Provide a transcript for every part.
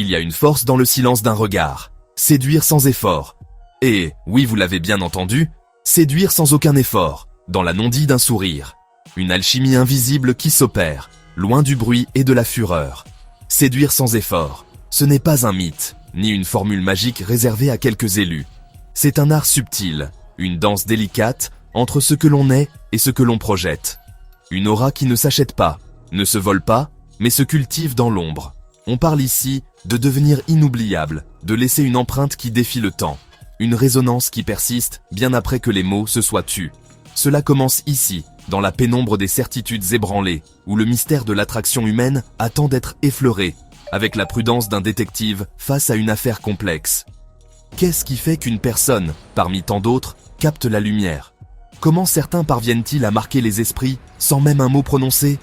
Il y a une force dans le silence d'un regard. Séduire sans effort. Et, oui vous l'avez bien entendu, séduire sans aucun effort, dans la non-dit d'un sourire. Une alchimie invisible qui s'opère, loin du bruit et de la fureur. Séduire sans effort, ce n'est pas un mythe, ni une formule magique réservée à quelques élus. C'est un art subtil, une danse délicate entre ce que l'on est et ce que l'on projette. Une aura qui ne s'achète pas, ne se vole pas, mais se cultive dans l'ombre. On parle ici de devenir inoubliable, de laisser une empreinte qui défie le temps. Une résonance qui persiste bien après que les mots se soient tus. Cela commence ici, dans la pénombre des certitudes ébranlées, où le mystère de l'attraction humaine attend d'être effleuré, avec la prudence d'un détective face à une affaire complexe. Qu'est-ce qui fait qu'une personne, parmi tant d'autres, capte la lumière? Comment certains parviennent-ils à marquer les esprits sans même un mot prononcé?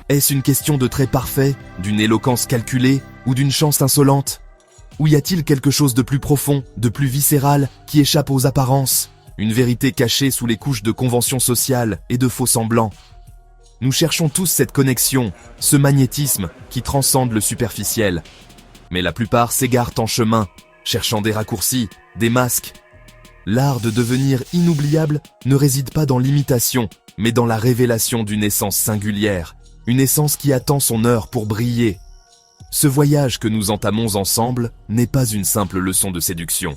Est-ce une question de traits parfaits, d'une éloquence calculée ou d'une chance insolente? Ou y a-t-il quelque chose de plus profond, de plus viscéral, qui échappe aux apparences? Une vérité cachée sous les couches de conventions sociales et de faux semblants? Nous cherchons tous cette connexion, ce magnétisme qui transcende le superficiel. Mais la plupart s'égarent en chemin, cherchant des raccourcis, des masques. L'art de devenir inoubliable ne réside pas dans l'imitation, mais dans la révélation d'une essence singulière, une essence qui attend son heure pour briller. Ce voyage que nous entamons ensemble n'est pas une simple leçon de séduction.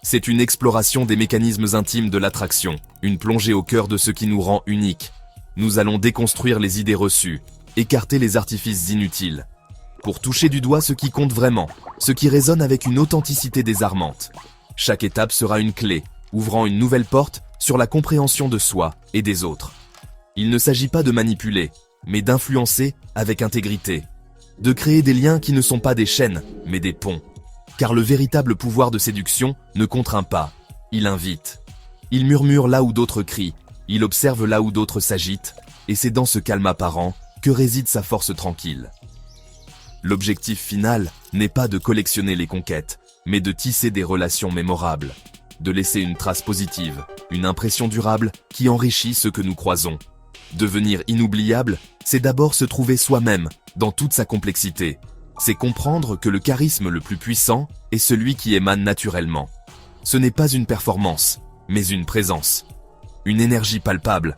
C'est une exploration des mécanismes intimes de l'attraction, une plongée au cœur de ce qui nous rend uniques. Nous allons déconstruire les idées reçues, écarter les artifices inutiles, pour toucher du doigt ce qui compte vraiment, ce qui résonne avec une authenticité désarmante. Chaque étape sera une clé, ouvrant une nouvelle porte sur la compréhension de soi et des autres. Il ne s'agit pas de manipuler, mais d'influencer avec intégrité. De créer des liens qui ne sont pas des chaînes, mais des ponts. Car le véritable pouvoir de séduction ne contraint pas, il invite. Il murmure là où d'autres crient, il observe là où d'autres s'agitent, et c'est dans ce calme apparent que réside sa force tranquille. L'objectif final n'est pas de collectionner les conquêtes, mais de tisser des relations mémorables, de laisser une trace positive, une impression durable qui enrichit ce que nous croisons. Devenir inoubliable, c'est d'abord se trouver soi-même, dans toute sa complexité. C'est comprendre que le charisme le plus puissant est celui qui émane naturellement. Ce n'est pas une performance, mais une présence. Une énergie palpable.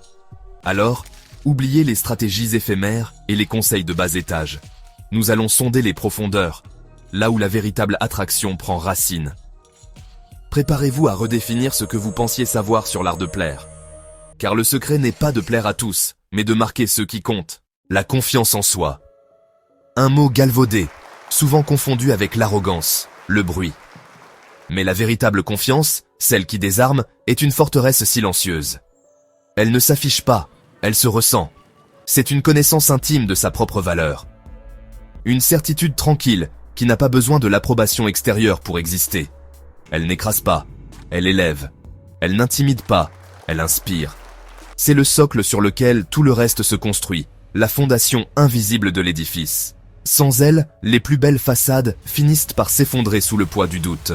Alors, oubliez les stratégies éphémères et les conseils de bas étage. Nous allons sonder les profondeurs, là où la véritable attraction prend racine. Préparez-vous à redéfinir ce que vous pensiez savoir sur l'art de plaire. Car le secret n'est pas de plaire à tous, mais de marquer ceux qui comptent. La confiance en soi. Un mot galvaudé, souvent confondu avec l'arrogance, le bruit. Mais la véritable confiance, celle qui désarme, est une forteresse silencieuse. Elle ne s'affiche pas, elle se ressent. C'est une connaissance intime de sa propre valeur. Une certitude tranquille, qui n'a pas besoin de l'approbation extérieure pour exister. Elle n'écrase pas, elle élève. Elle n'intimide pas, elle inspire. C'est le socle sur lequel tout le reste se construit, la fondation invisible de l'édifice. Sans elle, les plus belles façades finissent par s'effondrer sous le poids du doute.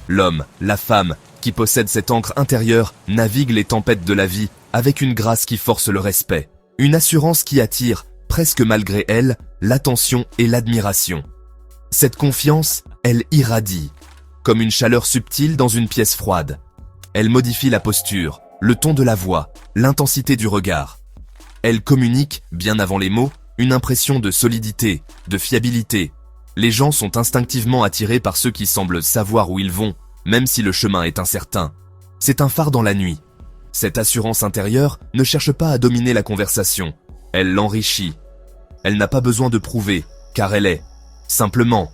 L'homme, la femme, qui possède cette encre intérieure, navigue les tempêtes de la vie avec une grâce qui force le respect. Une assurance qui attire, presque malgré elle, l'attention et l'admiration. Cette confiance, elle irradie, comme une chaleur subtile dans une pièce froide. Elle modifie la posture, le ton de la voix, l'intensité du regard. Elle communique, bien avant les mots, une impression de solidité, de fiabilité. Les gens sont instinctivement attirés par ceux qui semblent savoir où ils vont, même si le chemin est incertain. C'est un phare dans la nuit. Cette assurance intérieure ne cherche pas à dominer la conversation. Elle l'enrichit. Elle n'a pas besoin de prouver, car elle est, simplement.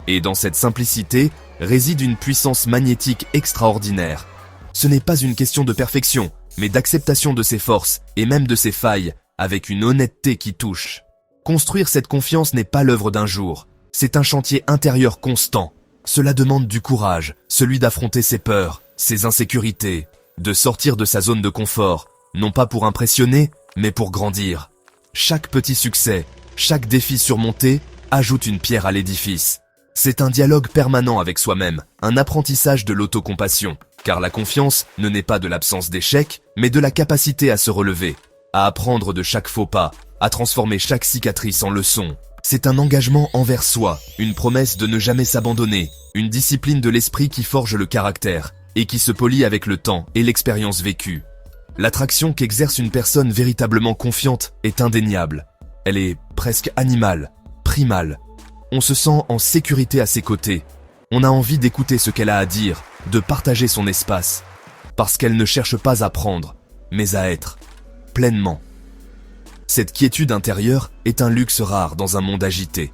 Et dans cette simplicité réside une puissance magnétique extraordinaire. Ce n'est pas une question de perfection, mais d'acceptation de ses forces et même de ses failles, avec une honnêteté qui touche. Construire cette confiance n'est pas l'œuvre d'un jour, c'est un chantier intérieur constant. Cela demande du courage, celui d'affronter ses peurs, ses insécurités, de sortir de sa zone de confort, non pas pour impressionner, mais pour grandir. Chaque petit succès, chaque défi surmonté, ajoute une pierre à l'édifice. C'est un dialogue permanent avec soi-même, un apprentissage de l'autocompassion, car la confiance ne naît pas de l'absence d'échec, mais de la capacité à se relever, à apprendre de chaque faux pas, à transformer chaque cicatrice en leçon. C'est un engagement envers soi, une promesse de ne jamais s'abandonner, une discipline de l'esprit qui forge le caractère et qui se polit avec le temps et l'expérience vécue. L'attraction qu'exerce une personne véritablement confiante est indéniable. Elle est presque animale, primale. On se sent en sécurité à ses côtés. On a envie d'écouter ce qu'elle a à dire, de partager son espace, parce qu'elle ne cherche pas à prendre, mais à être, pleinement. Cette quiétude intérieure est un luxe rare dans un monde agité.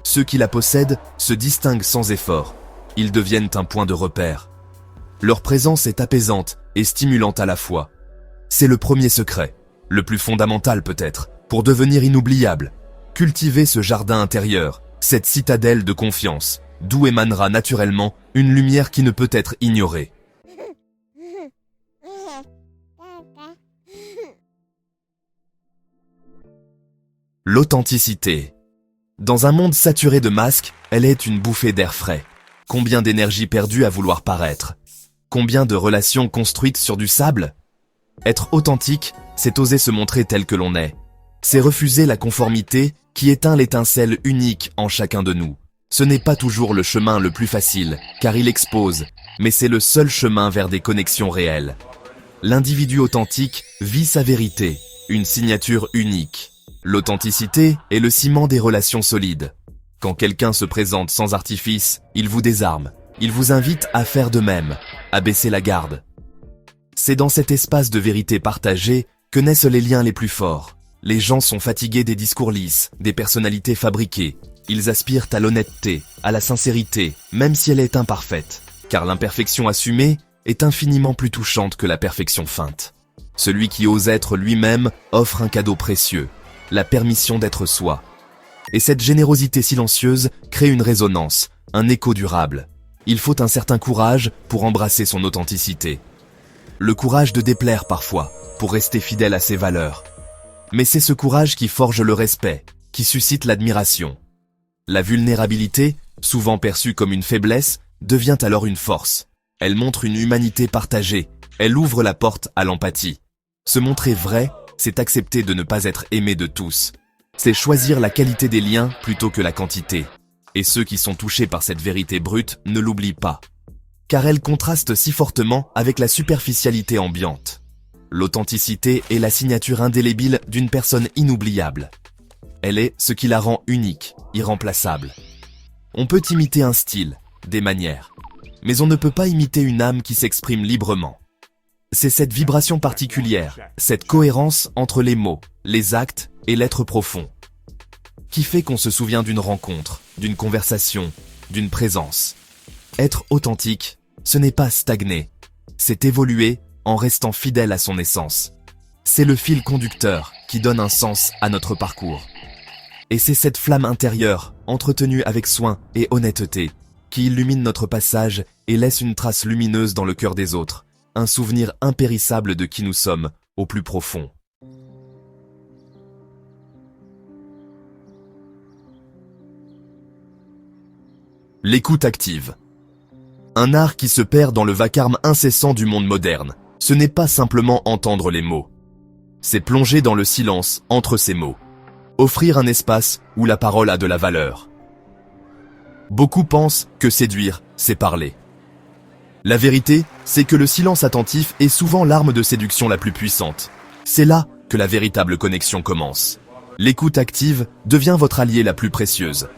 Ceux qui la possèdent se distinguent sans effort. Ils deviennent un point de repère. Leur présence est apaisante et stimulante à la fois. C'est le premier secret, le plus fondamental peut-être, pour devenir inoubliable. Cultivez ce jardin intérieur, cette citadelle de confiance, d'où émanera naturellement une lumière qui ne peut être ignorée. L'authenticité. Dans un monde saturé de masques, elle est une bouffée d'air frais. Combien d'énergie perdue à vouloir paraître? Combien de relations construites sur du sable? Être authentique, c'est oser se montrer tel que l'on est. C'est refuser la conformité qui éteint l'étincelle unique en chacun de nous. Ce n'est pas toujours le chemin le plus facile, car il expose, mais c'est le seul chemin vers des connexions réelles. L'individu authentique vit sa vérité, une signature unique. L'authenticité est le ciment des relations solides. Quand quelqu'un se présente sans artifice, il vous désarme. Il vous invite à faire de même, à baisser la garde. C'est dans cet espace de vérité partagée que naissent les liens les plus forts. Les gens sont fatigués des discours lisses, des personnalités fabriquées. Ils aspirent à l'honnêteté, à la sincérité, même si elle est imparfaite. Car l'imperfection assumée est infiniment plus touchante que la perfection feinte. Celui qui ose être lui-même offre un cadeau précieux, la permission d'être soi. Et cette générosité silencieuse crée une résonance, un écho durable. Il faut un certain courage pour embrasser son authenticité. Le courage de déplaire parfois, pour rester fidèle à ses valeurs. Mais c'est ce courage qui forge le respect, qui suscite l'admiration. La vulnérabilité, souvent perçue comme une faiblesse, devient alors une force. Elle montre une humanité partagée, elle ouvre la porte à l'empathie. Se montrer vrai, c'est accepter de ne pas être aimé de tous. C'est choisir la qualité des liens plutôt que la quantité. Et ceux qui sont touchés par cette vérité brute ne l'oublient pas. Car elle contraste si fortement avec la superficialité ambiante. L'authenticité est la signature indélébile d'une personne inoubliable. Elle est ce qui la rend unique, irremplaçable. On peut imiter un style, des manières, mais on ne peut pas imiter une âme qui s'exprime librement. C'est cette vibration particulière, cette cohérence entre les mots, les actes et l'être profond, qui fait qu'on se souvient d'une rencontre, d'une conversation, d'une présence. Être authentique, ce n'est pas stagner, c'est évoluer en restant fidèle à son essence. C'est le fil conducteur qui donne un sens à notre parcours. Et c'est cette flamme intérieure, entretenue avec soin et honnêteté, qui illumine notre passage et laisse une trace lumineuse dans le cœur des autres, un souvenir impérissable de qui nous sommes, au plus profond. L'écoute active. Un art qui se perd dans le vacarme incessant du monde moderne. Ce n'est pas simplement entendre les mots. C'est plonger dans le silence entre ces mots. Offrir un espace où la parole a de la valeur. Beaucoup pensent que séduire, c'est parler. La vérité, c'est que le silence attentif est souvent l'arme de séduction la plus puissante. C'est là que la véritable connexion commence. L'écoute active devient votre allié la plus précieuse.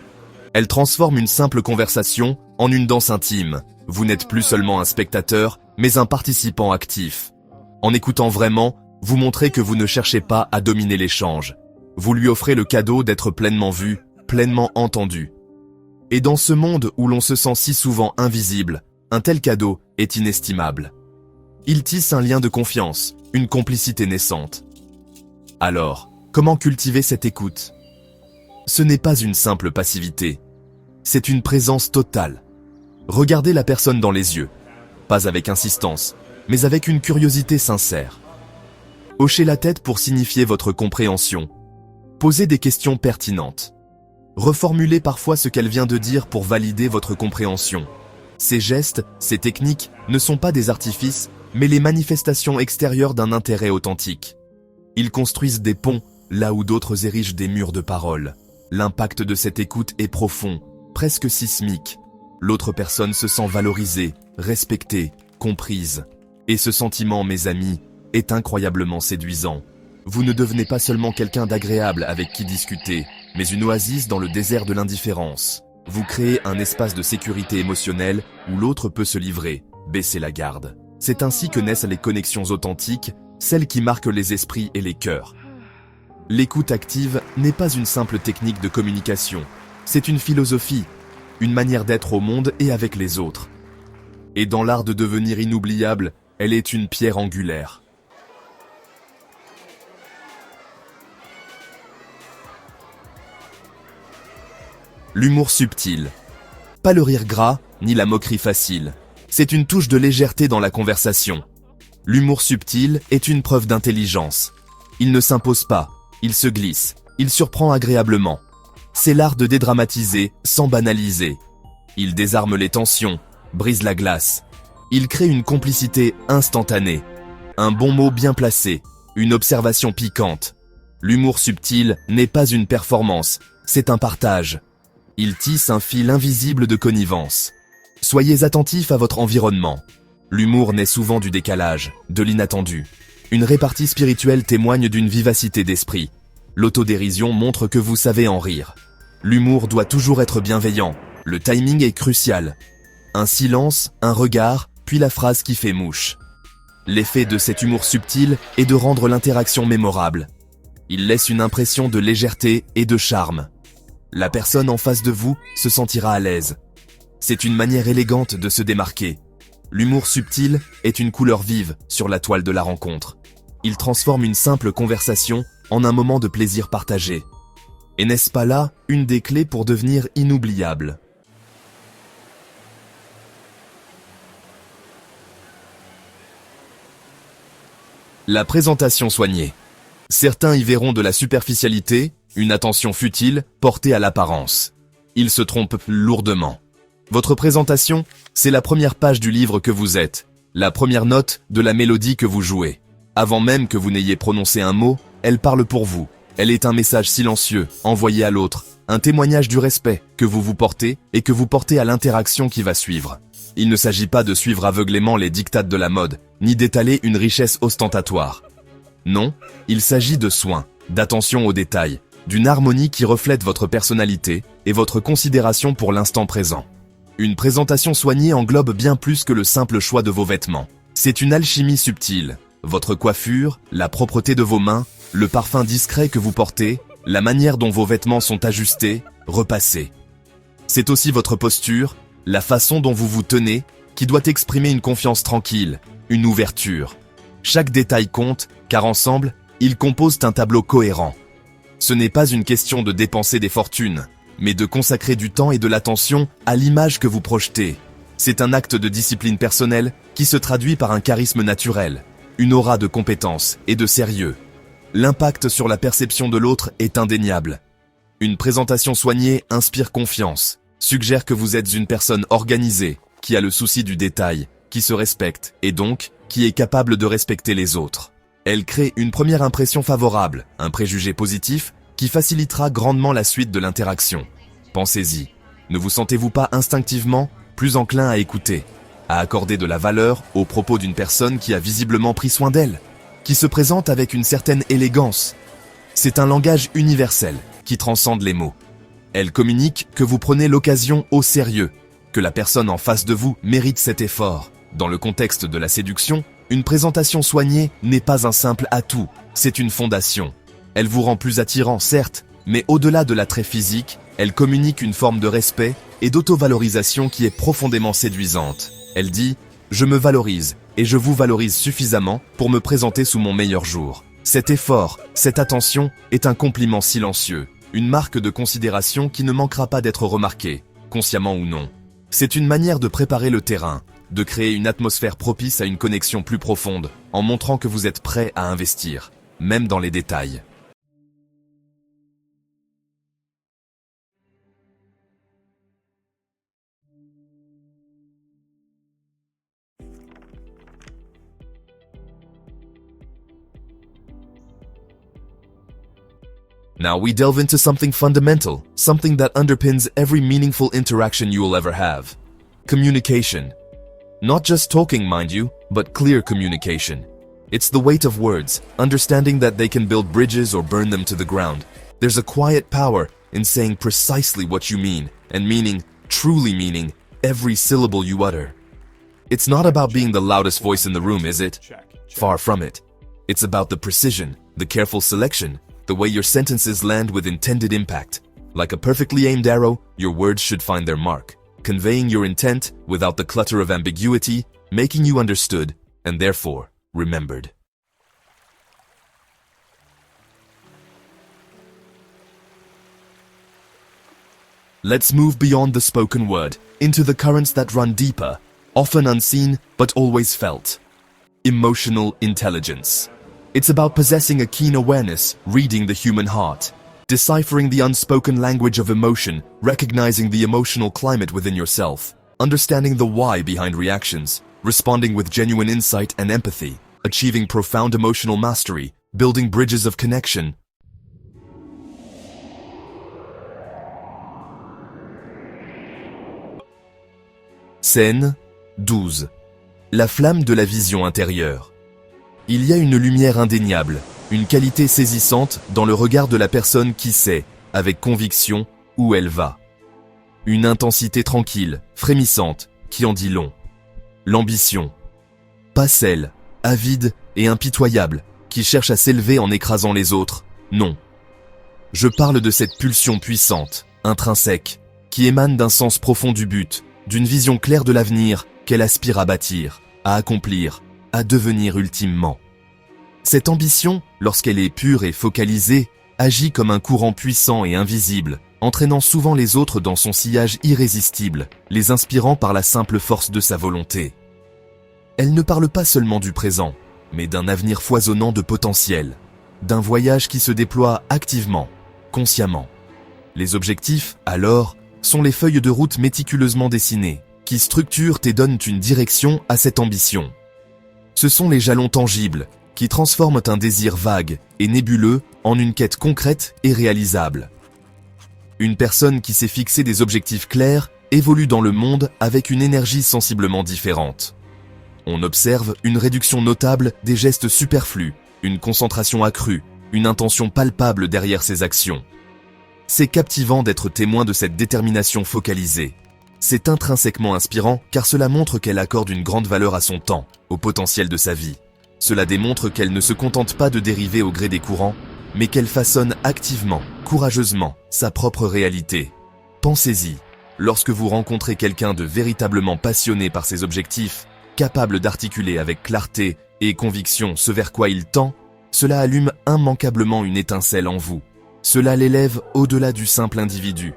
Elle transforme une simple conversation en une danse intime. Vous n'êtes plus seulement un spectateur, mais un participant actif. En écoutant vraiment, vous montrez que vous ne cherchez pas à dominer l'échange. Vous lui offrez le cadeau d'être pleinement vu, pleinement entendu. Et dans ce monde où l'on se sent si souvent invisible, un tel cadeau est inestimable. Il tisse un lien de confiance, une complicité naissante. Alors, comment cultiver cette écoute? Ce n'est pas une simple passivité. C'est une présence totale. Regardez la personne dans les yeux. Pas avec insistance, mais avec une curiosité sincère. Hochez la tête pour signifier votre compréhension. Posez des questions pertinentes. Reformulez parfois ce qu'elle vient de dire pour valider votre compréhension. Ces gestes, ces techniques ne sont pas des artifices, mais les manifestations extérieures d'un intérêt authentique. Ils construisent des ponts là où d'autres érigent des murs de parole. L'impact de cette écoute est profond, presque sismique. L'autre personne se sent valorisée, respectée, comprise. Et ce sentiment, mes amis, est incroyablement séduisant. Vous ne devenez pas seulement quelqu'un d'agréable avec qui discuter, mais une oasis dans le désert de l'indifférence. Vous créez un espace de sécurité émotionnelle où l'autre peut se livrer, baisser la garde. C'est ainsi que naissent les connexions authentiques, celles qui marquent les esprits et les cœurs. L'écoute active n'est pas une simple technique de communication, c'est une philosophie, une manière d'être au monde et avec les autres. Et dans l'art de devenir inoubliable, elle est une pierre angulaire. L'humour subtil. Pas le rire gras, ni la moquerie facile. C'est une touche de légèreté dans la conversation. L'humour subtil est une preuve d'intelligence. Il ne s'impose pas, il se glisse, il surprend agréablement. C'est l'art de dédramatiser sans banaliser. Il désarme les tensions, brise la glace. Il crée une complicité instantanée. Un bon mot bien placé, une observation piquante. L'humour subtil n'est pas une performance, c'est un partage. Il tisse un fil invisible de connivence. Soyez attentifs à votre environnement. L'humour naît souvent du décalage, de l'inattendu. Une répartie spirituelle témoigne d'une vivacité d'esprit. L'autodérision montre que vous savez en rire. L'humour doit toujours être bienveillant. Le timing est crucial. Un silence, un regard, puis la phrase qui fait mouche. L'effet de cet humour subtil est de rendre l'interaction mémorable. Il laisse une impression de légèreté et de charme. La personne en face de vous se sentira à l'aise. C'est une manière élégante de se démarquer. L'humour subtil est une couleur vive sur la toile de la rencontre. Il transforme une simple conversation en un moment de plaisir partagé. Et n'est-ce pas là une des clés pour devenir inoubliable ? La présentation soignée. Certains y verront de la superficialité, une attention futile portée à l'apparence. Ils se trompent lourdement. Votre présentation, c'est la première page du livre que vous êtes, la première note de la mélodie que vous jouez. Avant même que vous n'ayez prononcé un mot, elle parle pour vous. Elle est un message silencieux, envoyé à l'autre, un témoignage du respect que vous vous portez et que vous portez à l'interaction qui va suivre. Il ne s'agit pas de suivre aveuglément les dictates de la mode, ni d'étaler une richesse ostentatoire. Non, il s'agit de soin, d'attention aux détails, d'une harmonie qui reflète votre personnalité et votre considération pour l'instant présent. Une présentation soignée englobe bien plus que le simple choix de vos vêtements. C'est une alchimie subtile. Votre coiffure, la propreté de vos mains, le parfum discret que vous portez, la manière dont vos vêtements sont ajustés, repassés. C'est aussi votre posture, la façon dont vous vous tenez, qui doit exprimer une confiance tranquille, une ouverture. Chaque détail compte, car ensemble, ils composent un tableau cohérent. Ce n'est pas une question de dépenser des fortunes, mais de consacrer du temps et de l'attention à l'image que vous projetez. C'est un acte de discipline personnelle qui se traduit par un charisme naturel, une aura de compétence et de sérieux. L'impact sur la perception de l'autre est indéniable. Une présentation soignée inspire confiance, suggère que vous êtes une personne organisée, qui a le souci du détail, qui se respecte et donc qui est capable de respecter les autres. Elle crée une première impression favorable, un préjugé positif qui facilitera grandement la suite de l'interaction. Pensez-y, ne vous sentez-vous pas instinctivement plus enclin à écouter, à accorder de la valeur aux propos d'une personne qui a visiblement pris soin d'elle, qui se présente avec une certaine élégance? C'est un langage universel qui transcende les mots. Elle communique que vous prenez l'occasion au sérieux, que la personne en face de vous mérite cet effort. Dans le contexte de la séduction, une présentation soignée n'est pas un simple atout, c'est une fondation. Elle vous rend plus attirant, certes, mais au-delà de l'attrait physique, elle communique une forme de respect et d'auto-valorisation qui est profondément séduisante. Elle dit « Je me valorise et je vous valorise suffisamment pour me présenter sous mon meilleur jour ». Cet effort, cette attention est un compliment silencieux, une marque de considération qui ne manquera pas d'être remarquée, consciemment ou non. C'est une manière de préparer le terrain, de créer une atmosphère propice à une connexion plus profonde, en montrant que vous êtes prêt à investir, même dans les détails. Now we delve into something fundamental, something that underpins every meaningful interaction you will ever have. Communication. Not just talking, mind you, but clear communication. It's the weight of words, understanding that they can build bridges or burn them to the ground. There's a quiet power in saying precisely what you mean, and truly meaning, every syllable you utter. It's not about being the loudest voice in the room, is it? Far from it. It's about the precision, the careful selection, the way your sentences land with intended impact. Like a perfectly aimed arrow, your words should find their mark, conveying your intent without the clutter of ambiguity, making you understood, and therefore, remembered. Let's move beyond the spoken word, into the currents that run deeper, often unseen but always felt. Emotional intelligence. It's about possessing a keen awareness, reading the human heart, deciphering the unspoken language of emotion, recognizing the emotional climate within yourself, understanding the why behind reactions, responding with genuine insight and empathy, achieving profound emotional mastery, building bridges of connection. Scène 12. La flamme de la vision intérieure. Il y a une lumière indéniable, une qualité saisissante dans le regard de la personne qui sait, avec conviction, où elle va. Une intensité tranquille, frémissante, qui en dit long. L'ambition. Pas celle, avide et impitoyable, qui cherche à s'élever en écrasant les autres, non. Je parle de cette pulsion puissante, intrinsèque, qui émane d'un sens profond du but, d'une vision claire de l'avenir qu'elle aspire à bâtir, à accomplir, à devenir ultimement. Cette ambition, lorsqu'elle est pure et focalisée, agit comme un courant puissant et invisible, entraînant souvent les autres dans son sillage irrésistible, les inspirant par la simple force de sa volonté. Elle ne parle pas seulement du présent, mais d'un avenir foisonnant de potentiel, d'un voyage qui se déploie activement, consciemment. Les objectifs, alors, sont les feuilles de route méticuleusement dessinées, qui structurent et donnent une direction à cette ambition. Ce sont les jalons tangibles, qui transforment un désir vague et nébuleux en une quête concrète et réalisable. Une personne qui s'est fixé des objectifs clairs évolue dans le monde avec une énergie sensiblement différente. On observe une réduction notable des gestes superflus, une concentration accrue, une intention palpable derrière ses actions. C'est captivant d'être témoin de cette détermination focalisée. C'est intrinsèquement inspirant car cela montre qu'elle accorde une grande valeur à son temps, au potentiel de sa vie. Cela démontre qu'elle ne se contente pas de dériver au gré des courants, mais qu'elle façonne activement, courageusement, sa propre réalité. Pensez-y, lorsque vous rencontrez quelqu'un de véritablement passionné par ses objectifs, capable d'articuler avec clarté et conviction ce vers quoi il tend, cela allume immanquablement une étincelle en vous. Cela l'élève au-delà du simple individu.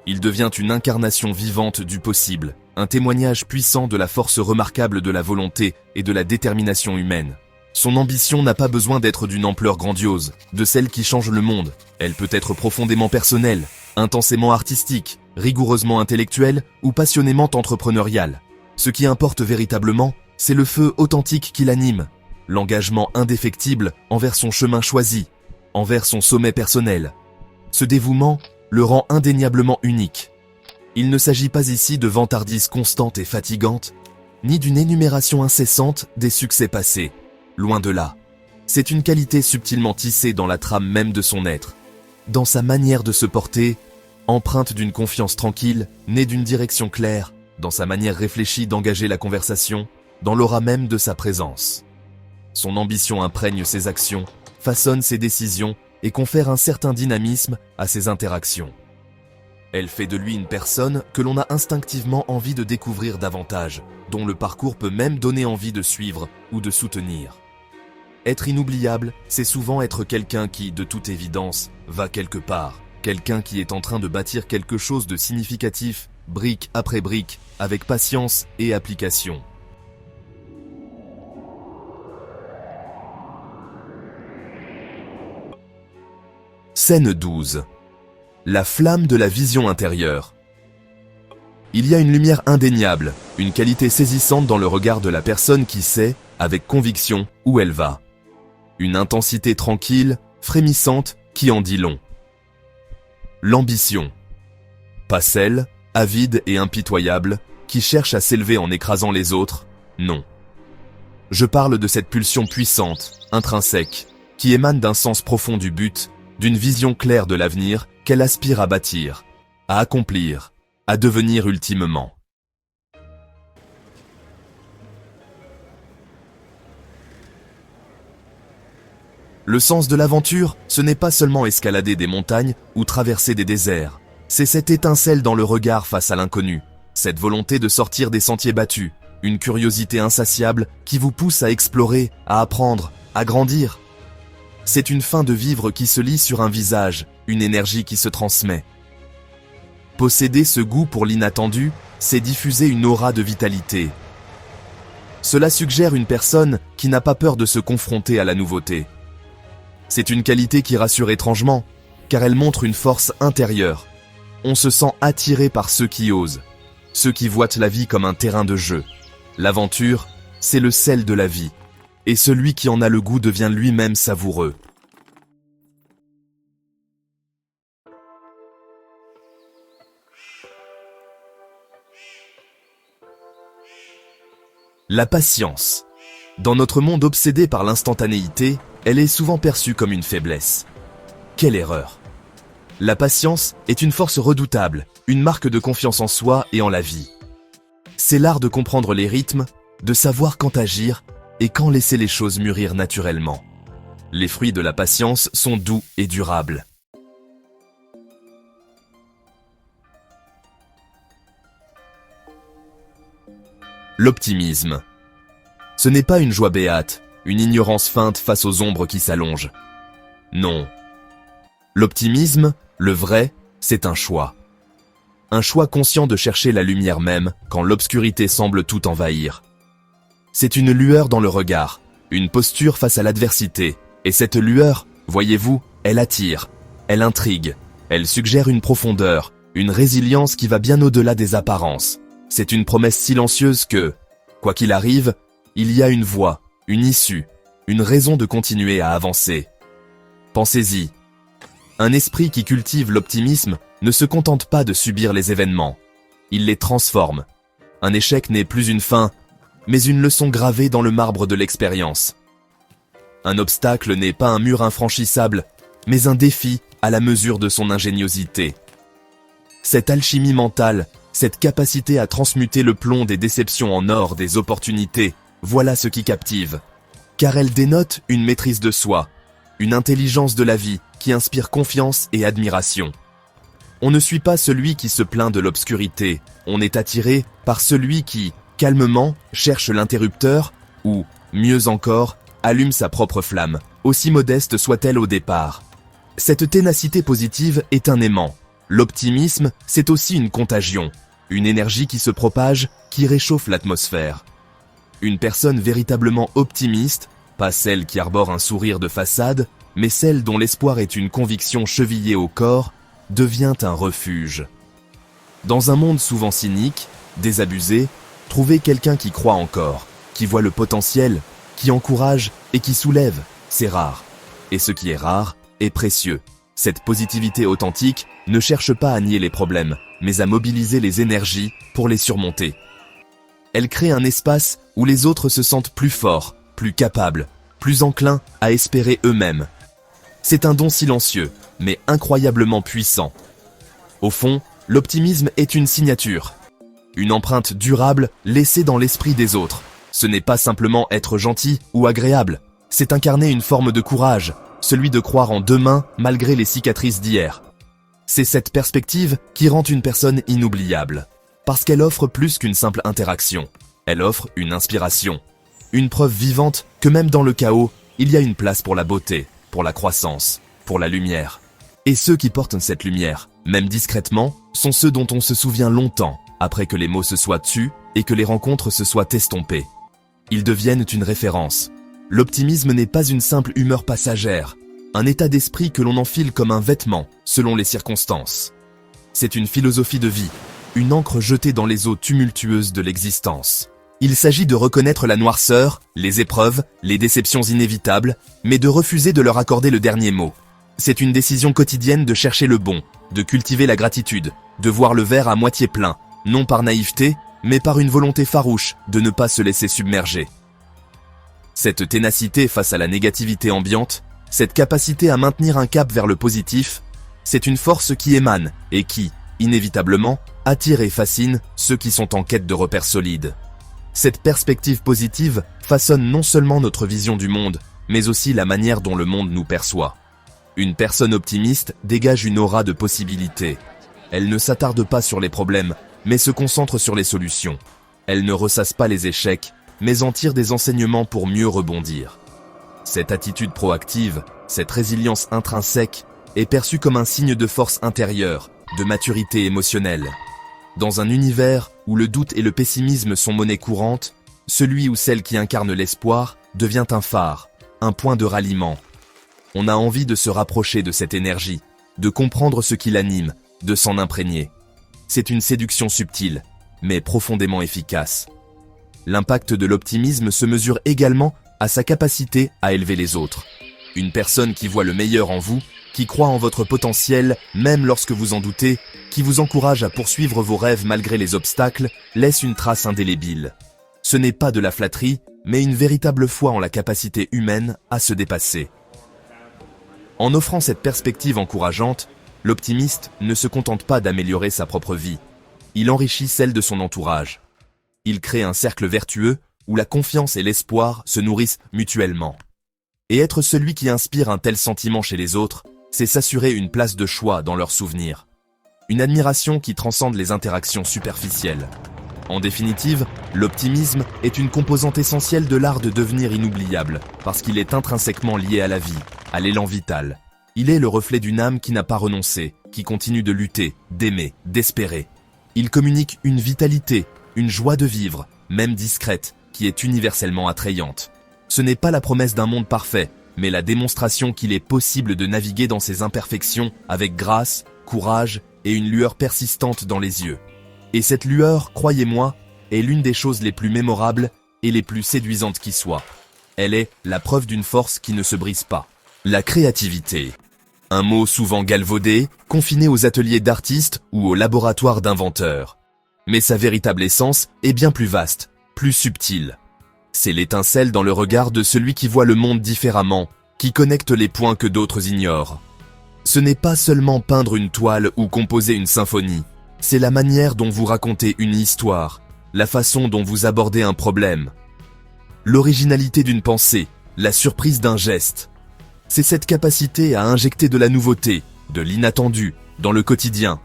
Il devient une incarnation vivante du possible, un témoignage puissant de la force remarquable de la volonté et de la détermination humaine. Son ambition n'a pas besoin d'être d'une ampleur grandiose, de celle qui change le monde. Elle peut être profondément personnelle, intensément artistique, rigoureusement intellectuelle ou passionnément entrepreneuriale. Ce qui importe véritablement, c'est le feu authentique qui l'anime, l'engagement indéfectible envers son chemin choisi, envers son sommet personnel. Ce dévouement le rend indéniablement unique. Il ne s'agit pas ici de vantardises constantes et fatigantes, ni d'une énumération incessante des succès passés. Loin de là. C'est une qualité subtilement tissée dans la trame même de son être, dans sa manière de se porter, empreinte d'une confiance tranquille, née d'une direction claire, dans sa manière réfléchie d'engager la conversation, dans l'aura même de sa présence. Son ambition imprègne ses actions, façonne ses décisions et confère un certain dynamisme à ses interactions. Elle fait de lui une personne que l'on a instinctivement envie de découvrir davantage, dont le parcours peut même donner envie de suivre ou de soutenir. Être inoubliable, c'est souvent être quelqu'un qui, de toute évidence, va quelque part, quelqu'un qui est en train de bâtir quelque chose de significatif, brique après brique, avec patience et application. Scène 12. La flamme de la vision intérieure. Il y a une lumière indéniable, une qualité saisissante dans le regard de la personne qui sait, avec conviction, où elle va. Une intensité tranquille, frémissante, qui en dit long. L'ambition. Pas celle, avide et impitoyable, qui cherche à s'élever en écrasant les autres, non. Je parle de cette pulsion puissante, intrinsèque, qui émane d'un sens profond du but, d'une vision claire de l'avenir qu'elle aspire à bâtir, à accomplir, à devenir ultimement. Le sens de l'aventure, ce n'est pas seulement escalader des montagnes ou traverser des déserts. C'est cette étincelle dans le regard face à l'inconnu, cette volonté de sortir des sentiers battus, une curiosité insatiable qui vous pousse à explorer, à apprendre, à grandir. C'est une fin de vivre qui se lit sur un visage, une énergie qui se transmet. Posséder ce goût pour l'inattendu, c'est diffuser une aura de vitalité. Cela suggère une personne qui n'a pas peur de se confronter à la nouveauté. C'est une qualité qui rassure étrangement, car elle montre une force intérieure. On se sent attiré par ceux qui osent, ceux qui voient la vie comme un terrain de jeu. L'aventure, c'est le sel de la vie, et celui qui en a le goût devient lui-même savoureux. La patience. Dans notre monde obsédé par l'instantanéité, elle est souvent perçue comme une faiblesse. Quelle erreur! La patience est une force redoutable, une marque de confiance en soi et en la vie. C'est l'art de comprendre les rythmes, de savoir quand agir et quand laisser les choses mûrir naturellement. Les fruits de la patience sont doux et durables. L'optimisme. Ce n'est pas une joie béate, une ignorance feinte face aux ombres qui s'allongent. Non. L'optimisme, le vrai, c'est un choix. Un choix conscient de chercher la lumière même quand l'obscurité semble tout envahir. C'est une lueur dans le regard, une posture face à l'adversité. Et cette lueur, voyez-vous, elle attire, elle intrigue, elle suggère une profondeur, une résilience qui va bien au-delà des apparences. C'est une promesse silencieuse que, quoi qu'il arrive, il y a une voie, une issue, une raison de continuer à avancer. Pensez-y. Un esprit qui cultive l'optimisme ne se contente pas de subir les événements. Il les transforme. Un échec n'est plus une fin, mais une leçon gravée dans le marbre de l'expérience. Un obstacle n'est pas un mur infranchissable, mais un défi à la mesure de son ingéniosité. Cette alchimie mentale, cette capacité à transmuter le plomb des déceptions en or des opportunités, voilà ce qui captive. Car elle dénote une maîtrise de soi, une intelligence de la vie qui inspire confiance et admiration. On ne suit pas celui qui se plaint de l'obscurité, on est attiré par celui qui, calmement, cherche l'interrupteur ou, mieux encore, allume sa propre flamme, aussi modeste soit-elle au départ. Cette ténacité positive est un aimant. L'optimisme, c'est aussi une contagion, une énergie qui se propage, qui réchauffe l'atmosphère. Une personne véritablement optimiste, pas celle qui arbore un sourire de façade, mais celle dont l'espoir est une conviction chevillée au corps, devient un refuge. Dans un monde souvent cynique, désabusé, trouver quelqu'un qui croit encore, qui voit le potentiel, qui encourage et qui soulève, c'est rare. Et ce qui est rare est précieux. Cette positivité authentique ne cherche pas à nier les problèmes, mais à mobiliser les énergies pour les surmonter. Elle crée un espace où les autres se sentent plus forts, plus capables, plus enclins à espérer eux-mêmes. C'est un don silencieux, mais incroyablement puissant. Au fond, l'optimisme est une signature, une empreinte durable laissée dans l'esprit des autres. Ce n'est pas simplement être gentil ou agréable, c'est incarner une forme de courage, celui de croire en demain malgré les cicatrices d'hier. C'est cette perspective qui rend une personne inoubliable, parce qu'elle offre plus qu'une simple interaction. Elle offre une inspiration, une preuve vivante que même dans le chaos, il y a une place pour la beauté, pour la croissance, pour la lumière. Et ceux qui portent cette lumière, même discrètement, sont ceux dont on se souvient longtemps, après que les mots se soient tus et que les rencontres se soient estompées. Ils deviennent une référence. L'optimisme n'est pas une simple humeur passagère, un état d'esprit que l'on enfile comme un vêtement, selon les circonstances. C'est une philosophie de vie, une encre jetée dans les eaux tumultueuses de l'existence. Il s'agit de reconnaître la noirceur, les épreuves, les déceptions inévitables, mais de refuser de leur accorder le dernier mot. C'est une décision quotidienne de chercher le bon, de cultiver la gratitude, de voir le verre à moitié plein, non par naïveté, mais par une volonté farouche de ne pas se laisser submerger. Cette ténacité face à la négativité ambiante, cette capacité à maintenir un cap vers le positif, c'est une force qui émane et qui, inévitablement, attire et fascine ceux qui sont en quête de repères solides. Cette perspective positive façonne non seulement notre vision du monde, mais aussi la manière dont le monde nous perçoit. Une personne optimiste dégage une aura de possibilités. Elle ne s'attarde pas sur les problèmes, mais se concentre sur les solutions. Elle ne ressasse pas les échecs, mais en tire des enseignements pour mieux rebondir. Cette attitude proactive, cette résilience intrinsèque, est perçue comme un signe de force intérieure, de maturité émotionnelle. Dans un univers où le doute et le pessimisme sont monnaie courante, celui ou celle qui incarne l'espoir devient un phare, un point de ralliement. On a envie de se rapprocher de cette énergie, de comprendre ce qui l'anime, de s'en imprégner. C'est une séduction subtile, mais profondément efficace. L'impact de l'optimisme se mesure également à sa capacité à élever les autres. Une personne qui voit le meilleur en vous, qui croit en votre potentiel, même lorsque vous en doutez, qui vous encourage à poursuivre vos rêves malgré les obstacles, laisse une trace indélébile. Ce n'est pas de la flatterie, mais une véritable foi en la capacité humaine à se dépasser. En offrant cette perspective encourageante, l'optimiste ne se contente pas d'améliorer sa propre vie. Il enrichit celle de son entourage. Il crée un cercle vertueux où la confiance et l'espoir se nourrissent mutuellement. Et être celui qui inspire un tel sentiment chez les autres, c'est s'assurer une place de choix dans leurs souvenirs. Une admiration qui transcende les interactions superficielles. En définitive, l'optimisme est une composante essentielle de l'art de devenir inoubliable, parce qu'il est intrinsèquement lié à la vie, à l'élan vital. Il est le reflet d'une âme qui n'a pas renoncé, qui continue de lutter, d'aimer, d'espérer. Il communique une vitalité, une joie de vivre, même discrète, qui est universellement attrayante. Ce n'est pas la promesse d'un monde parfait, mais la démonstration qu'il est possible de naviguer dans ses imperfections avec grâce, courage et une lueur persistante dans les yeux. Et cette lueur, croyez-moi, est l'une des choses les plus mémorables et les plus séduisantes qui soient. Elle est la preuve d'une force qui ne se brise pas. La créativité. Un mot souvent galvaudé, confiné aux ateliers d'artistes ou aux laboratoires d'inventeurs. Mais sa véritable essence est bien plus vaste, plus subtile. C'est l'étincelle dans le regard de celui qui voit le monde différemment, qui connecte les points que d'autres ignorent. Ce n'est pas seulement peindre une toile ou composer une symphonie, c'est la manière dont vous racontez une histoire, la façon dont vous abordez un problème. L'originalité d'une pensée, la surprise d'un geste. C'est cette capacité à injecter de la nouveauté, de l'inattendu, dans le quotidien.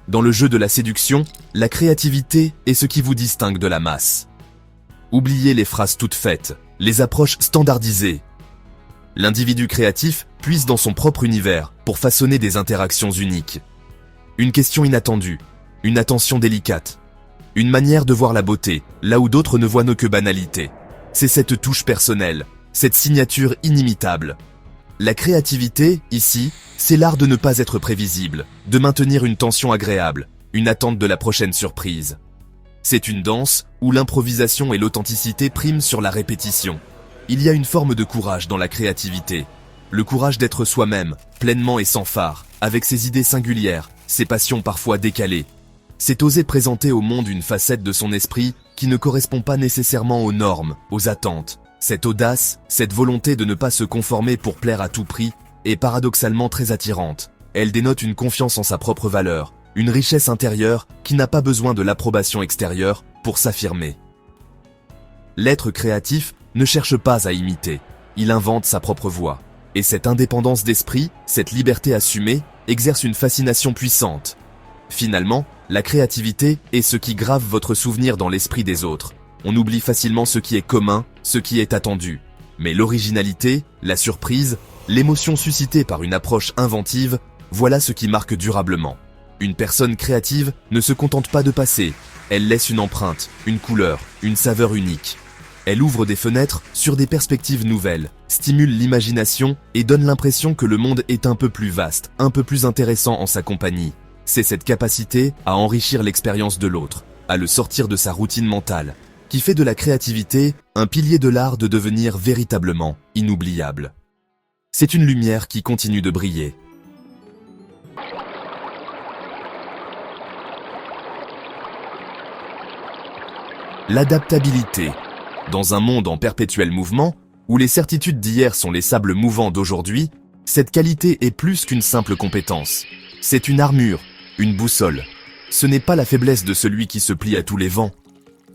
Dans le jeu de la séduction, la créativité est ce qui vous distingue de la masse. Oubliez les phrases toutes faites, les approches standardisées. L'individu créatif puise dans son propre univers pour façonner des interactions uniques. Une question inattendue, une attention délicate, une manière de voir la beauté, là où d'autres ne voient que banalité. C'est cette touche personnelle, cette signature inimitable. La créativité, ici, c'est l'art de ne pas être prévisible, de maintenir une tension agréable, une attente de la prochaine surprise. C'est une danse où l'improvisation et l'authenticité priment sur la répétition. Il y a une forme de courage dans la créativité. Le courage d'être soi-même, pleinement et sans phare, avec ses idées singulières, ses passions parfois décalées. C'est oser présenter au monde une facette de son esprit qui ne correspond pas nécessairement aux normes, aux attentes. Cette audace, cette volonté de ne pas se conformer pour plaire à tout prix, est paradoxalement très attirante. Elle dénote une confiance en sa propre valeur, une richesse intérieure qui n'a pas besoin de l'approbation extérieure pour s'affirmer. L'être créatif ne cherche pas à imiter, il invente sa propre voix. Et cette indépendance d'esprit, cette liberté assumée, exerce une fascination puissante. Finalement, la créativité est ce qui grave votre souvenir dans l'esprit des autres. On oublie facilement ce qui est commun, ce qui est attendu. Mais l'originalité, la surprise, l'émotion suscitée par une approche inventive, voilà ce qui marque durablement. Une personne créative ne se contente pas de passer, elle laisse une empreinte, une couleur, une saveur unique. Elle ouvre des fenêtres sur des perspectives nouvelles, stimule l'imagination et donne l'impression que le monde est un peu plus vaste, un peu plus intéressant en sa compagnie. C'est cette capacité à enrichir l'expérience de l'autre, à le sortir de sa routine mentale, qui fait de la créativité un pilier de l'art de devenir véritablement inoubliable. C'est une lumière qui continue de briller. L'adaptabilité. Dans un monde en perpétuel mouvement, où les certitudes d'hier sont les sables mouvants d'aujourd'hui, cette qualité est plus qu'une simple compétence. C'est une armure, une boussole. Ce n'est pas la faiblesse de celui qui se plie à tous les vents,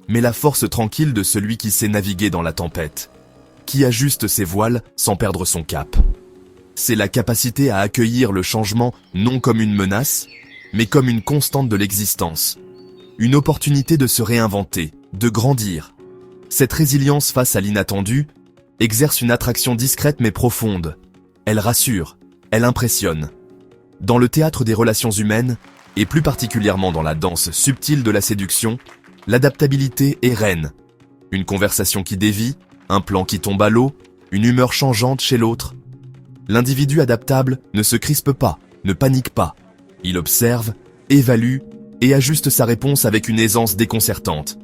mais la force tranquille de celui qui sait naviguer dans la tempête, qui ajuste ses voiles sans perdre son cap. C'est la capacité à accueillir le changement non comme une menace, mais comme une constante de l'existence. Une opportunité de se réinventer, de grandir. Cette résilience face à l'inattendu exerce une attraction discrète mais profonde. Elle rassure, elle impressionne. Dans le théâtre des relations humaines, et plus particulièrement dans la danse subtile de la séduction, l'adaptabilité est reine. Une conversation qui dévie, un plan qui tombe à l'eau, une humeur changeante chez l'autre. L'individu adaptable ne se crispe pas, ne panique pas. Il observe, évalue et ajuste sa réponse avec une aisance déconcertante.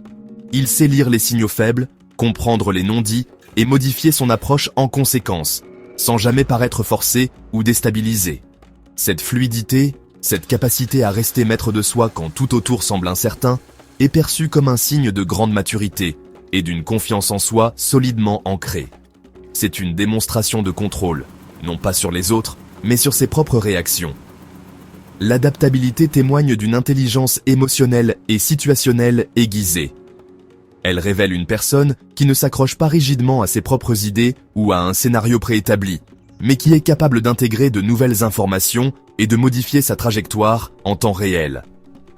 Il sait lire les signaux faibles, comprendre les non-dits et modifier son approche en conséquence, sans jamais paraître forcé ou déstabilisé. Cette fluidité, cette capacité à rester maître de soi quand tout autour semble incertain, est perçue comme un signe de grande maturité et d'une confiance en soi solidement ancrée. C'est une démonstration de contrôle, non pas sur les autres, mais sur ses propres réactions. L'adaptabilité témoigne d'une intelligence émotionnelle et situationnelle aiguisée. Elle révèle une personne qui ne s'accroche pas rigidement à ses propres idées ou à un scénario préétabli, mais qui est capable d'intégrer de nouvelles informations et de modifier sa trajectoire en temps réel.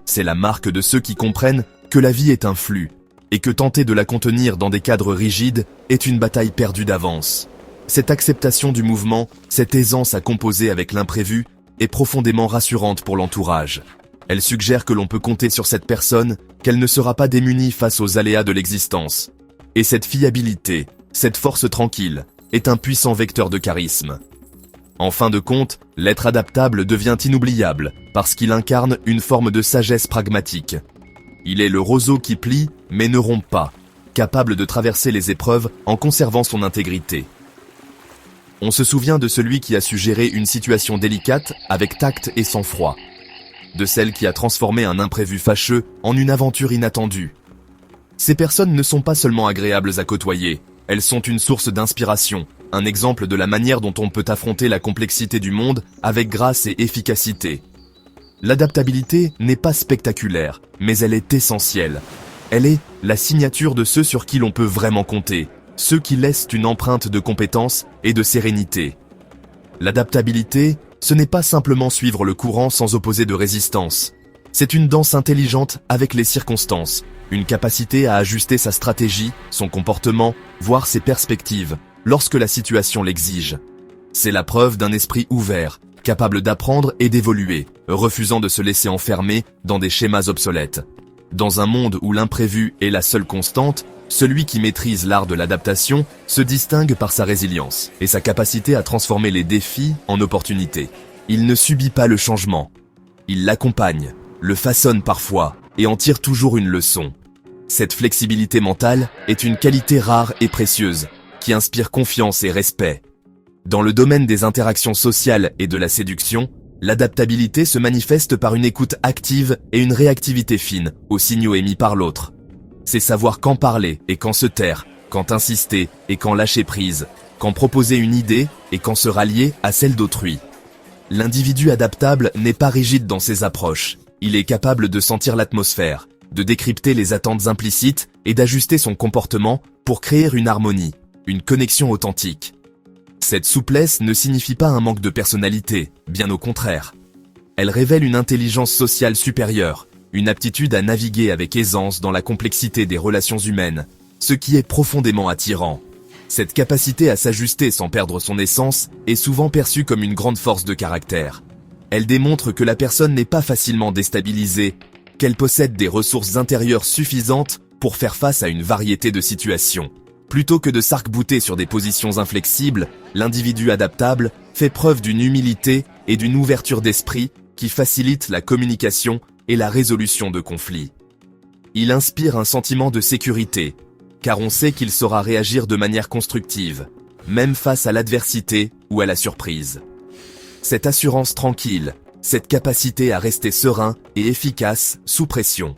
C'est la marque de ceux qui comprennent que la vie est un flux, et que tenter de la contenir dans des cadres rigides est une bataille perdue d'avance. Cette acceptation du mouvement, cette aisance à composer avec l'imprévu, est profondément rassurante pour l'entourage. Elle suggère que l'on peut compter sur cette personne, qu'elle ne sera pas démunie face aux aléas de l'existence. Et cette fiabilité, cette force tranquille, est un puissant vecteur de charisme. En fin de compte, l'être adaptable devient inoubliable, parce qu'il incarne une forme de sagesse pragmatique. Il est le roseau qui plie, mais ne rompt pas, capable de traverser les épreuves en conservant son intégrité. On se souvient de celui qui a su gérer une situation délicate avec tact et sang-froid. De celle qui a transformé un imprévu fâcheux en une aventure inattendue. Ces personnes ne sont pas seulement agréables à côtoyer, elles sont une source d'inspiration, un exemple de la manière dont on peut affronter la complexité du monde avec grâce et efficacité. L'adaptabilité n'est pas spectaculaire, mais elle est essentielle. Elle est la signature de ceux sur qui l'on peut vraiment compter, ceux qui laissent une empreinte de compétence et de sérénité. L'adaptabilité, ce n'est pas simplement suivre le courant sans opposer de résistance. C'est une danse intelligente avec les circonstances, une capacité à ajuster sa stratégie, son comportement, voire ses perspectives, lorsque la situation l'exige. C'est la preuve d'un esprit ouvert, capable d'apprendre et d'évoluer, refusant de se laisser enfermer dans des schémas obsolètes. Dans un monde où l'imprévu est la seule constante, celui qui maîtrise l'art de l'adaptation se distingue par sa résilience et sa capacité à transformer les défis en opportunités. Il ne subit pas le changement. Il l'accompagne, le façonne parfois et en tire toujours une leçon. Cette flexibilité mentale est une qualité rare et précieuse qui inspire confiance et respect. Dans le domaine des interactions sociales et de la séduction, l'adaptabilité se manifeste par une écoute active et une réactivité fine aux signaux émis par l'autre. C'est savoir quand parler et quand se taire, quand insister et quand lâcher prise, quand proposer une idée et quand se rallier à celle d'autrui. L'individu adaptable n'est pas rigide dans ses approches. Il est capable de sentir l'atmosphère, de décrypter les attentes implicites et d'ajuster son comportement pour créer une harmonie, une connexion authentique. Cette souplesse ne signifie pas un manque de personnalité, bien au contraire. Elle révèle une intelligence sociale supérieure, une aptitude à naviguer avec aisance dans la complexité des relations humaines, ce qui est profondément attirant. Cette capacité à s'ajuster sans perdre son essence est souvent perçue comme une grande force de caractère. Elle démontre que la personne n'est pas facilement déstabilisée, qu'elle possède des ressources intérieures suffisantes pour faire face à une variété de situations. Plutôt que de s'arc-bouter sur des positions inflexibles, l'individu adaptable fait preuve d'une humilité et d'une ouverture d'esprit qui facilite la communication et la résolution de conflits. Il inspire un sentiment de sécurité, car on sait qu'il saura réagir de manière constructive, même face à l'adversité ou à la surprise. Cette assurance tranquille, cette capacité à rester serein et efficace sous pression.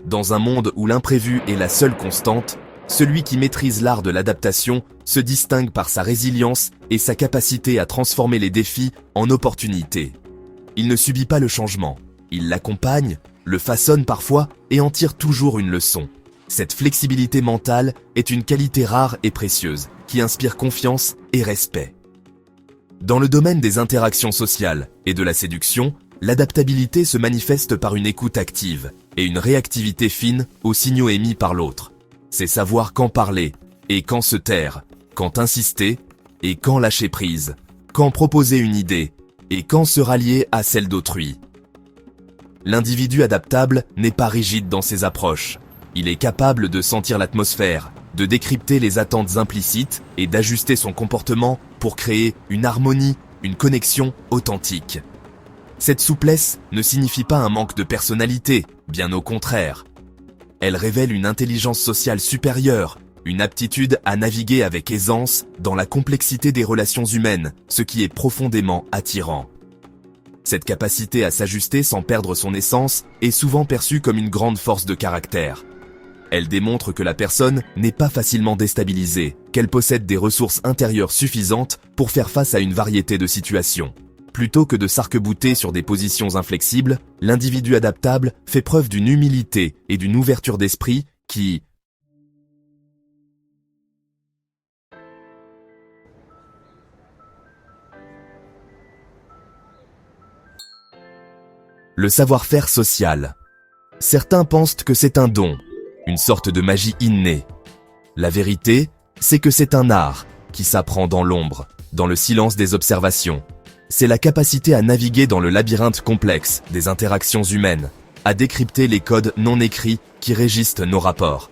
Dans un monde où l'imprévu est la seule constante, celui qui maîtrise l'art de l'adaptation se distingue par sa résilience et sa capacité à transformer les défis en opportunités. Il ne subit pas le changement, il l'accompagne, le façonne parfois et en tire toujours une leçon. Cette flexibilité mentale est une qualité rare et précieuse qui inspire confiance et respect. Dans le domaine des interactions sociales et de la séduction, l'adaptabilité se manifeste par une écoute active et une réactivité fine aux signaux émis par l'autre. C'est savoir quand parler et quand se taire, quand insister et quand lâcher prise, quand proposer une idée et quand se rallier à celle d'autrui. L'individu adaptable n'est pas rigide dans ses approches. Il est capable de sentir l'atmosphère, de décrypter les attentes implicites et d'ajuster son comportement pour créer une harmonie, une connexion authentique. Cette souplesse ne signifie pas un manque de personnalité, bien au contraire. Elle révèle une intelligence sociale supérieure, une aptitude à naviguer avec aisance dans la complexité des relations humaines, ce qui est profondément attirant. Cette capacité à s'ajuster sans perdre son essence est souvent perçue comme une grande force de caractère. Elle démontre que la personne n'est pas facilement déstabilisée, qu'elle possède des ressources intérieures suffisantes pour faire face à une variété de situations. Plutôt que de s'arc-bouter sur des positions inflexibles, l'individu adaptable fait preuve d'une humilité et d'une ouverture d'esprit qui, le savoir-faire social. Certains pensent que c'est un don, une sorte de magie innée. La vérité, c'est que c'est un art qui s'apprend dans l'ombre, dans le silence des observations. C'est la capacité à naviguer dans le labyrinthe complexe des interactions humaines, à décrypter les codes non écrits qui régissent nos rapports.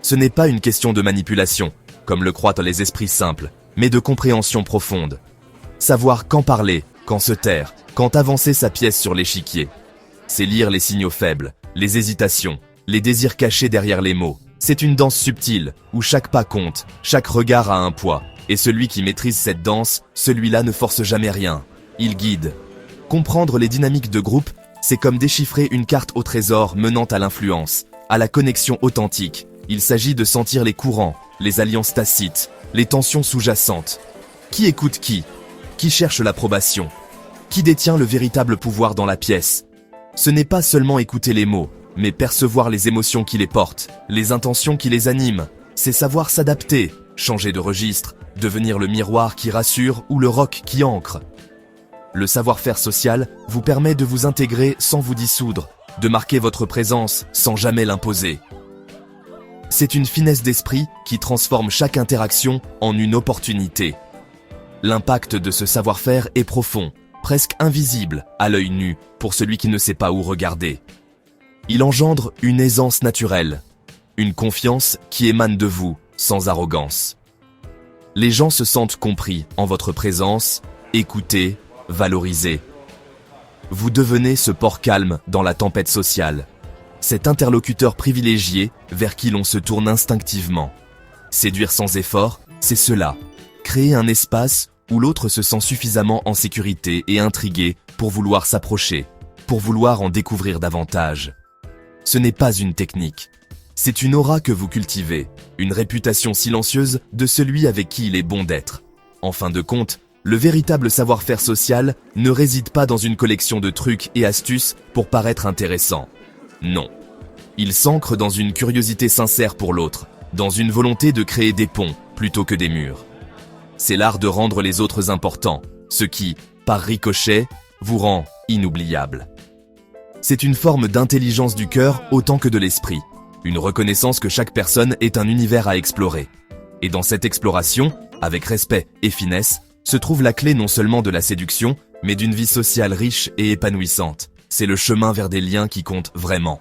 Ce n'est pas une question de manipulation, comme le croient les esprits simples, mais de compréhension profonde. Savoir quand parler, quand se taire, quand avancer sa pièce sur l'échiquier. C'est lire les signaux faibles, les hésitations, les désirs cachés derrière les mots. C'est une danse subtile, où chaque pas compte, chaque regard a un poids. Et celui qui maîtrise cette danse, celui-là ne force jamais rien. Il guide. Comprendre les dynamiques de groupe, c'est comme déchiffrer une carte au trésor menant à l'influence, à la connexion authentique. Il s'agit de sentir les courants, les alliances tacites, les tensions sous-jacentes. Qui écoute qui? Qui cherche l'approbation? Qui détient le véritable pouvoir dans la pièce? Ce n'est pas seulement écouter les mots, mais percevoir les émotions qui les portent, les intentions qui les animent. C'est savoir s'adapter, changer de registre, devenir le miroir qui rassure ou le roc qui ancre. Le savoir-faire social vous permet de vous intégrer sans vous dissoudre, de marquer votre présence sans jamais l'imposer. C'est une finesse d'esprit qui transforme chaque interaction en une opportunité. L'impact de ce savoir-faire est profond, presque invisible à l'œil nu pour celui qui ne sait pas où regarder. Il engendre une aisance naturelle, une confiance qui émane de vous sans arrogance. Les gens se sentent compris en votre présence, écoutés, valorisés. Vous devenez ce port calme dans la tempête sociale, cet interlocuteur privilégié vers qui l'on se tourne instinctivement. Séduire sans effort, c'est cela. Créer un espace où l'autre se sent suffisamment en sécurité et intrigué pour vouloir s'approcher, pour vouloir en découvrir davantage. Ce n'est pas une technique. C'est une aura que vous cultivez, une réputation silencieuse de celui avec qui il est bon d'être. En fin de compte, le véritable savoir-faire social ne réside pas dans une collection de trucs et astuces pour paraître intéressant. Non. Il s'ancre dans une curiosité sincère pour l'autre, dans une volonté de créer des ponts plutôt que des murs. C'est l'art de rendre les autres importants, ce qui, par ricochet, vous rend inoubliable. C'est une forme d'intelligence du cœur autant que de l'esprit. Une reconnaissance que chaque personne est un univers à explorer. Et dans cette exploration, avec respect et finesse, se trouve la clé non seulement de la séduction, mais d'une vie sociale riche et épanouissante. C'est le chemin vers des liens qui comptent vraiment.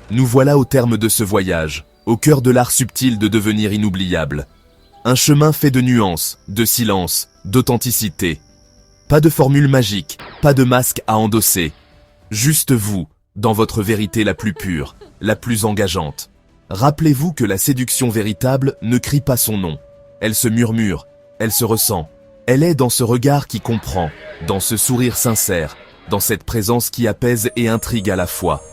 Nous voilà au terme de ce voyage, au cœur de l'art subtil de devenir inoubliable. Un chemin fait de nuances, de silence, d'authenticité. Pas de formule magique, pas de masque à endosser. Juste vous, dans votre vérité la plus pure, la plus engageante. Rappelez-vous que la séduction véritable ne crie pas son nom. Elle se murmure, elle se ressent. Elle est dans ce regard qui comprend, dans ce sourire sincère, dans cette présence qui apaise et intrigue à la fois.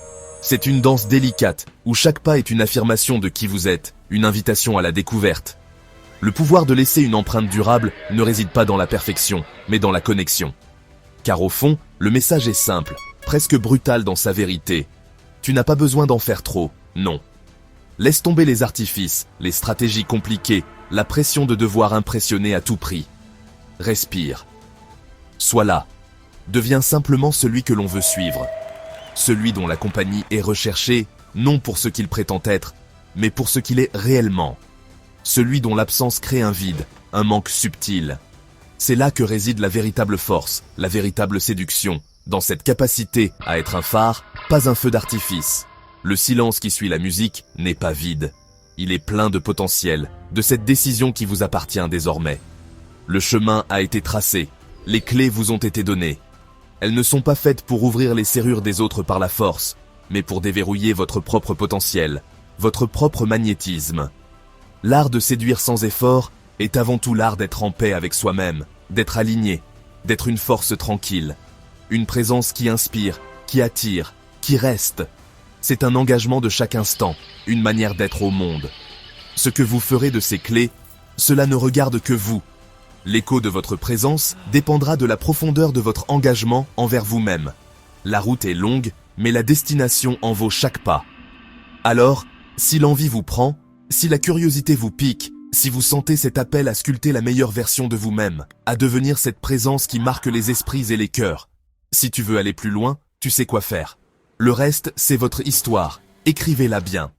C'est une danse délicate, où chaque pas est une affirmation de qui vous êtes, une invitation à la découverte. Le pouvoir de laisser une empreinte durable ne réside pas dans la perfection, mais dans la connexion. Car au fond, le message est simple, presque brutal dans sa vérité. Tu n'as pas besoin d'en faire trop, non. Laisse tomber les artifices, les stratégies compliquées, la pression de devoir impressionner à tout prix. Respire. Sois là. Deviens simplement celui que l'on veut suivre. Celui dont la compagnie est recherchée, non pour ce qu'il prétend être, mais pour ce qu'il est réellement. Celui dont l'absence crée un vide, un manque subtil. C'est là que réside la véritable force, la véritable séduction, dans cette capacité à être un phare, pas un feu d'artifice. Le silence qui suit la musique n'est pas vide. Il est plein de potentiel, de cette décision qui vous appartient désormais. Le chemin a été tracé, les clés vous ont été données. Elles ne sont pas faites pour ouvrir les serrures des autres par la force, mais pour déverrouiller votre propre potentiel, votre propre magnétisme. L'art de séduire sans effort est avant tout l'art d'être en paix avec soi-même, d'être aligné, d'être une force tranquille, une présence qui inspire, qui attire, qui reste. C'est un engagement de chaque instant, une manière d'être au monde. Ce que vous ferez de ces clés, cela ne regarde que vous. L'écho de votre présence dépendra de la profondeur de votre engagement envers vous-même. La route est longue, mais la destination en vaut chaque pas. Alors, si l'envie vous prend, si la curiosité vous pique, si vous sentez cet appel à sculpter la meilleure version de vous-même, à devenir cette présence qui marque les esprits et les cœurs, si tu veux aller plus loin, tu sais quoi faire. Le reste, c'est votre histoire. Écrivez-la bien.